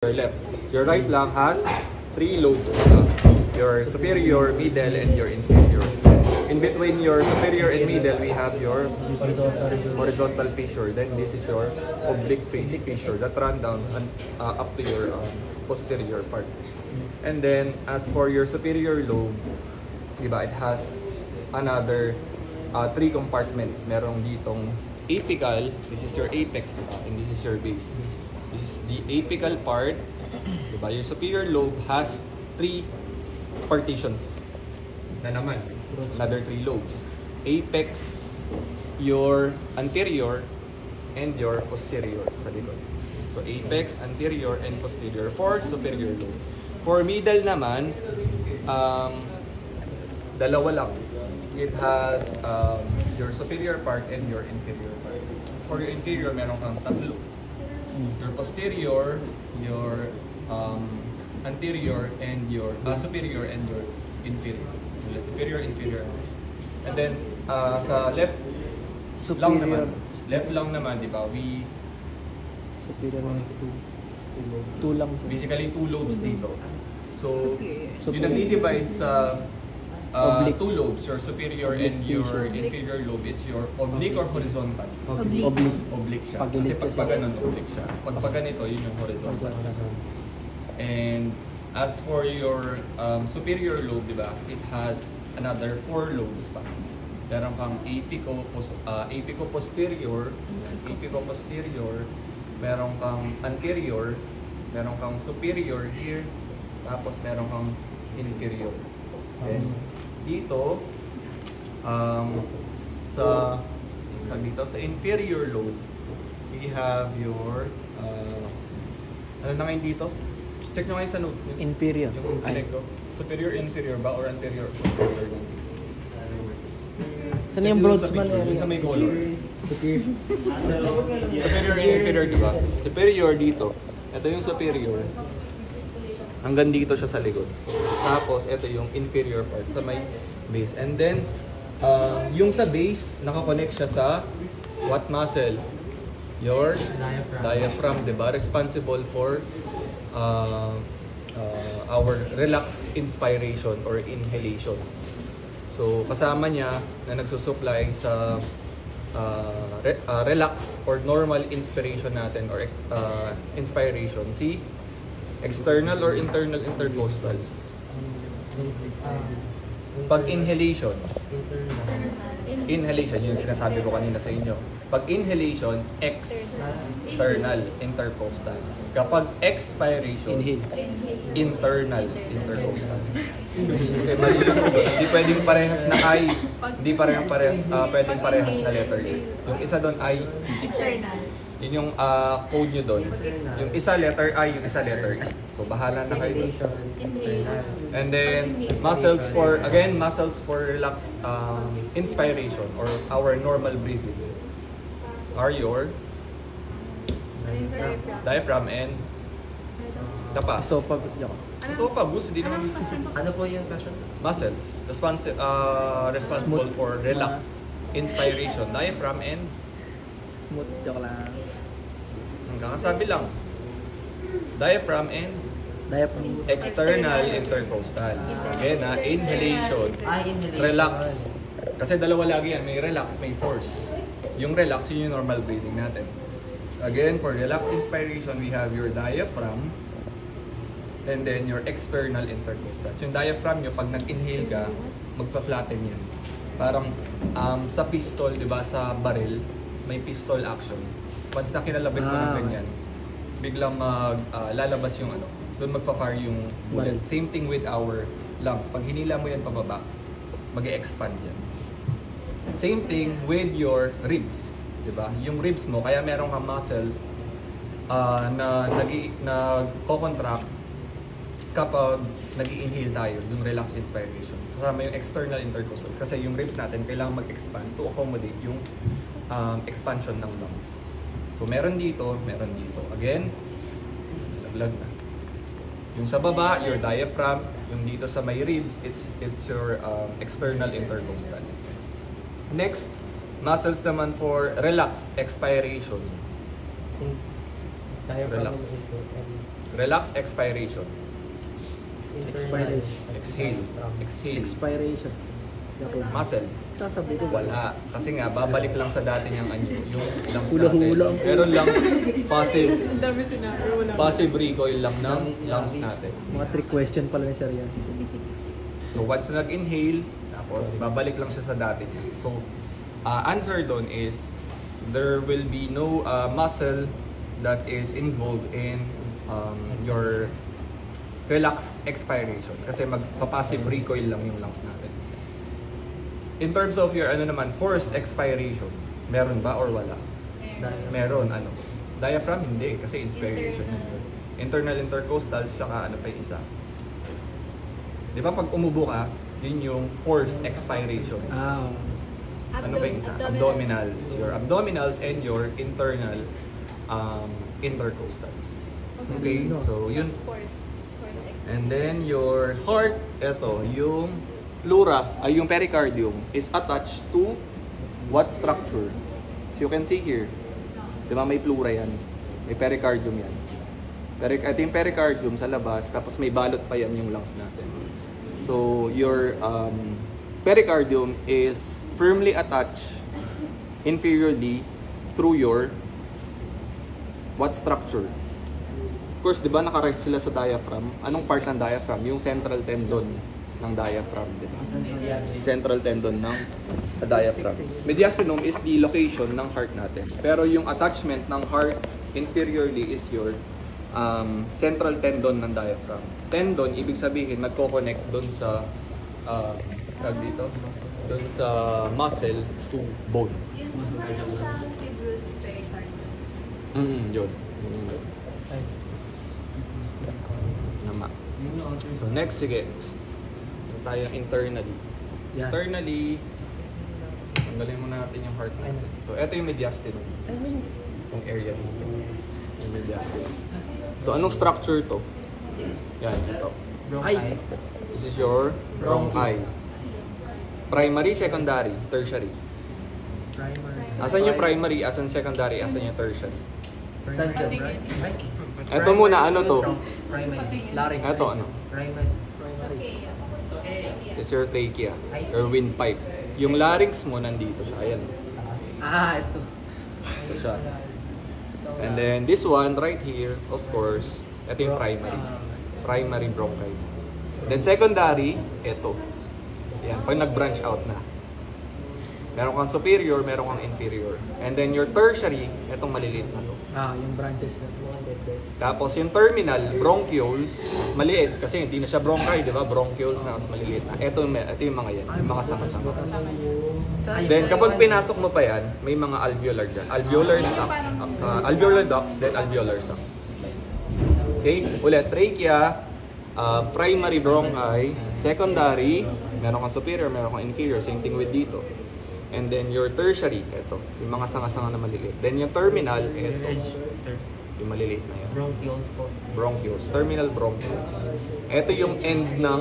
your left. Your right lung has 3 lobes. Your superior, middle, and your inferior. In between your superior and middle, we have your horizontal fissure. Then this is your oblique fissure that runs down up to your posterior part. And then as for your superior lobe, diba, it has another 3 compartments. Merong ditong apical, this is your apex, diba? And this is your base. This is the apical part. Diba? Your superior lobe has 3 partitions na naman. Another 3 lobes. Apex, your anterior, and your posterior sa likod. So apex, anterior, and posterior for superior lobe. For middle naman, dalawa lang. It has your superior part and your inferior part. As for your inferior, meron kang 3. Your posterior, your anterior, and your superior and your inferior. Superior, inferior. And then sa left superior. Left lang naman, di ba? We superior ng 2 lang. Basically 2 lobes dito. So yung nagdi-divide sa 2 lobes, your superior and your inferior lobe is your oblique or horizontal? Oblique siya. Kasi pag ganun, oblique siya. Pag ganito, yun yung horizontal. And as for your superior lobe, di ba? It has another 4 lobes pa. Meron kang apico-posterior, meron kang anterior, meron kang superior here, tapos meron kang inferior. And dito, sa inferior lobe, we have your ano na ngayon dito? Check nyo ngayon sa notes nyo. Inferior. Yung select ko. Superior, inferior ba? Or anterior, posterior? Saan yung Broadsman area? Sa may color. Superior and inferior, di ba? Superior dito. Ito yung superior. Hanggang dito siya sa likod. Tapos, ito yung inferior part sa may base. And then, yung sa base, nakakonect siya sa what muscle? Your diaphragm, di ba? Responsible for our relax inspiration or inhalation. So kasama niya na nagsusupply sa relax or normal inspiration natin or inspiration si external or internal intercostals. Pag inhalation, yung sinasabi ko kanina sa inyo. Pag inhalation, external intercostals. Kapag expiration, internal intercostals. Okay, malilito doon. Hindi pwedeng parehas na I, hindi pwedeng parehas na letter A. Yung isa doon ay external. Yun yung code nyo doon. Yung isa letter I, yung isa letter E. So bahala na kayo doon. And then muscles for relax inspiration or our normal breathing are your diaphragm and tapa. Esophagus, hindi naman. Ano po yung question? Muscles responsible for relax inspiration, diaphragm and smooth, joke lang. Kakasabi lang. Diaphragm and external intercostals. Again, inhalation, relax. Kasi dalawa lagi yan, may relax, may force. Yung relax, yun yung normal breathing natin. Again, for relax inspiration, we have your diaphragm and then your external intercostals. Yung diaphragm nyo, pag nag-inhale ka, magpa-flatten yan. Parang sa pistol, di ba, sa barrel, may pistol action. Once na kinalabit mo ng ganyan, biglang lalabas yung ano, doon magpa-fire yung bullet. Same thing with our lungs. Pag hinila mo yan pababa, mag-e-expand yan. Same thing with your ribs, di ba? Yung ribs mo, kaya meron kang muscles na nag-contract kapag nag-inhale tayo, yung relax inspiration. Kasama yung external intercostals kasi yung ribs natin kailangan mag-expand to accommodate yung expansion ng lungs. So meron dito, meron dito. Again, laglag na. Yung sa baba, your diaphragm. Yung dito sa may ribs, it's your external intercostals. Next, muscles naman for relax expiration. Relax. Relax expiration. Expiration. Exhale. Exhale. Expiration. Okay. Muscle. Sasabi ko. Wala. Kasi nga, babalik lang sa dati niyang yung lungs Hula-hula. natin. Meron lang passive, Ang dami sinabi. Wala. passive recoil lang ng lungs natin. Mga trick question pala ni Sir yan. So once nag-inhale, tapos babalik lang siya sa dati niya. So, answer doon is, there will be no muscle that is involved in your relax expiration. Kasi magpa-passive recoil lang yung lungs natin. In terms of your forced expiration, meron ba or wala? Meron. Diaphragm hindi kasi inspiration. Internal intercostal saka pa yung isa. 'Di ba pag umubo ka, yun yung forced expiration. Ano ba yung isa? Abdominals. Your abdominals and your internal intercostals. Okay? So yun. And then your heart, eto, yung pleura, yung pericardium is attached to what structure? So you can see here, di ba may pleura yan, may pericardium yan. Ito yung pericardium sa labas, tapos may balot pa yan yung lungs natin. So your pericardium is firmly attached inferiorly through your what structure? Of course, di ba nakarest sila sa diaphragm? Anong part ng diaphragm? Yung central tendon ng diaphragm din. Central tendon ng diaphragm. Mediastinum is the location ng heart natin. Pero yung attachment ng heart inferiorly is your central tendon ng diaphragm. Tendon, ibig sabihin, nagko-connect doon sa doon sa muscle to bone. Yun sa fibrous pericardium. Yun. Nama. So next, sige. Tayo internally. Yeah. Internally, tanggalin muna natin yung heart natin. So, ito yung mediastinum. Yung area dito. Yung mediastinum. So, anong structure to? Yan, ito. This is your bronchi. Primary, secondary, tertiary. Asan yung primary, asan secondary, asan yung tertiary? Ito muna, ano to? Larynx. Ito, ano? Okay. Is your trachea, your windpipe. Yung larynx mo nandito siya. Ayan. Ito. Ito siya. And then this one right here, of course, ito yung primary. Primary bronchi. Then secondary, ito. Ayan, pag nag-branch out na. Meron kang superior, meron kang inferior. And then your tertiary, itong maliliit na to. Yung branches na. Tapos yung terminal, bronchioles, mas maliit kasi hindi na siya bronchi, di ba? Bronchioles na mas maliliit na. Ito yung mga yan, yung mga sama-sama. Then kapag pinasok mo pa yan, may mga alveolar dyan. Alveolar sacs, alveolar ducts, then alveolar sacs. Okay, ulit, trachea, primary bronchi, secondary, meron kang superior, meron kang inferior, same thing with dito. And then your tertiary, ito, yung mga sanga-sanga na maliliit. Then yung terminal, ito, yung maliliit na yan. Bronchioles po. Bronchioles, terminal bronchioles. Ito yung end ng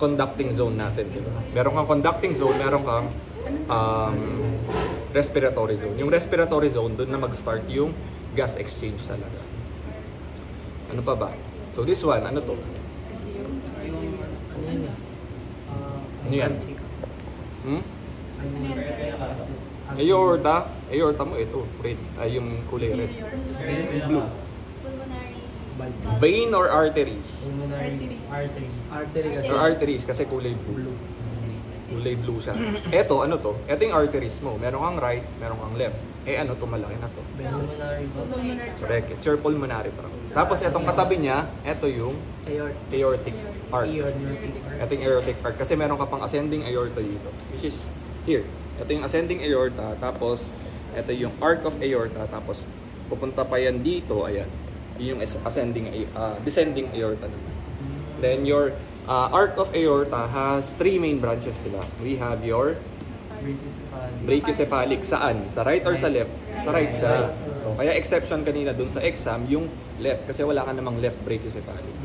conducting zone natin, di ba? Meron kang conducting zone, meron kang respiratory zone. Yung respiratory zone, doon na mag-start yung gas exchange talaga. Ano pa ba? So this one, ano to? Ano yan? Aorta. Aorta mo, ito. Red. Ay, yung kulay red. Blue. Pulmonary. Vein or artery? Artery kasi. Or arteries kasi kulay blue. Kulay blue siya. Ito, ano to? Ito yung arteries mo. Meron kang right, meron kang left. Ano to, malaki na to. Pulmonary. Correct. It's your pulmonary trunk. Tapos itong katabi niya, ito yung aortic arc. Ito yung aortic arc. Kasi meron ka pang ascending aorta dito. Which is here. Ito yung ascending aorta. Tapos, ito yung arc of aorta. Tapos, pupunta pa yan dito. Ayan. Yung descending aorta naman. Then, your arc of aorta has three main branches, diba? We have your brachiocephalic. Saan? Sa right or sa left? Sa right siya. So, kaya exception kanina dun sa exam, yung left. Kasi wala ka namang left brachiocephalic.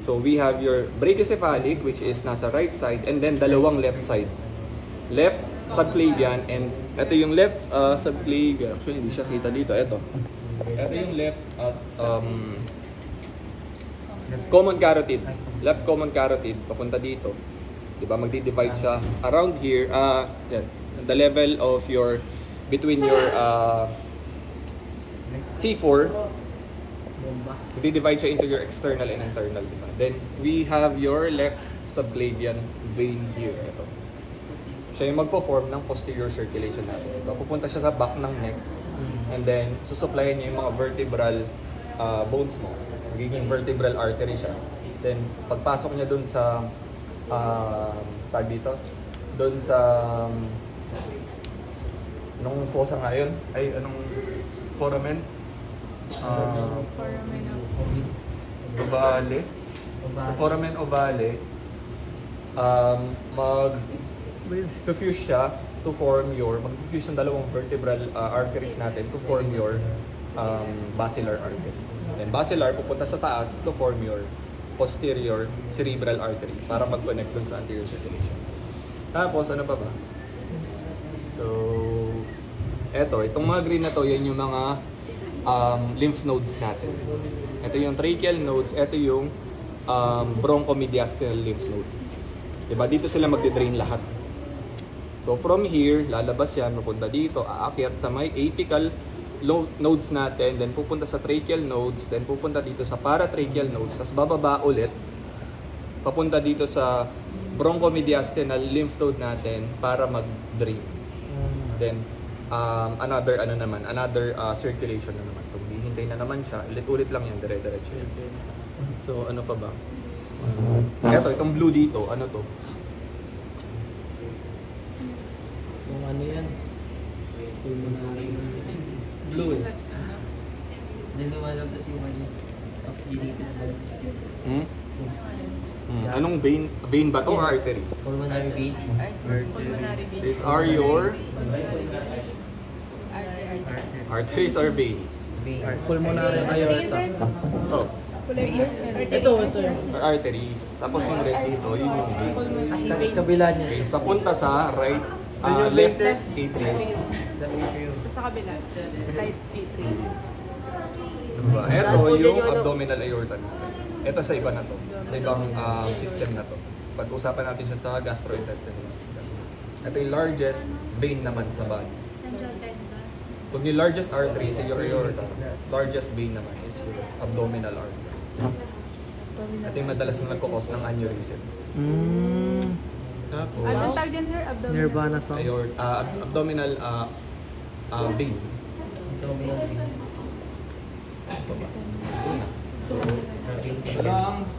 So, we have your brachiocephalic, which is nasa right side, and then dalawang left side. Left subclavian, and ito yung left subclavian. Actually, hindi siya kita dito. Ito yung left Common carotid. Left common carotid, papunta dito. Diba? Magdi-divide siya around here. Yan. The level of your, between your C4, Bomba. magdi-divide siya into your external and internal. Diba? Then, we have your left subclavian vein here. Ito. Siya yung magpo-form ng posterior circulation natin. Diba? Pupunta siya sa back ng neck. And then, susuplayan niya yung mga vertebral bones mo. Magiging vertebral artery siya. Then, pagpasok niya dun sa tag dito, dun sa anong fossa nga yun? Ay, anong foramen? Ovale. Foramen ovale. Mag-fuse siya to form your, mag-fuse yung dalawang vertebral arteries natin to form your basilar artery. Then basilar pupunta sa taas to form your posterior cerebral artery para mag-connect dun sa anterior circulation. Tapos ano pa ba? So, itong mga green na to, yan yung mga lymph nodes natin. Ito yung tracheal nodes, ito yung bronchomediastinal lymph node. Diba? Dito sila magde-drain lahat. So from here, lalabas yan, mapunta dito, aakyat sa may apical nodes natin, then pupunta sa tracheal nodes, then pupunta dito sa paratracheal nodes, tapos bababa ulit, papunta dito sa bronchomediastinal lymph node natin para mag-drain. Then another circulation na naman. So hihintay na naman siya, ulit-ulit lang yan, dire-diretso. So ano pa ba? Itong blue dito, ano to? Yung ano yan? Blue eh. Niniwala ko si Wayne. Anong vein? Vein ba to or artery? Pulmonary veins. These are your arteries or veins? Pulmonary aorta. Oh, Ito. or arteries. Tapos yung red dito, yun yung veins. Kabila niya. Veins. Papunta sa right, left atrium. Sa kabila. Right atrium. Diba? Ito yung abdominal aorta. Ito sa iba na to. Sa ibang system na to. Pag-usapan natin siya sa gastrointestinal system. Ito yung largest vein naman sa body. Central tendon. Kung yung largest artery sa your aorta, largest vein naman is your abdominal artery. Ito yung madalas na nagkukos ng aneurysm. Tapos, Anong tawag dyan, sir? Abdominal. Nirvana song. abdominal vein. Lungs,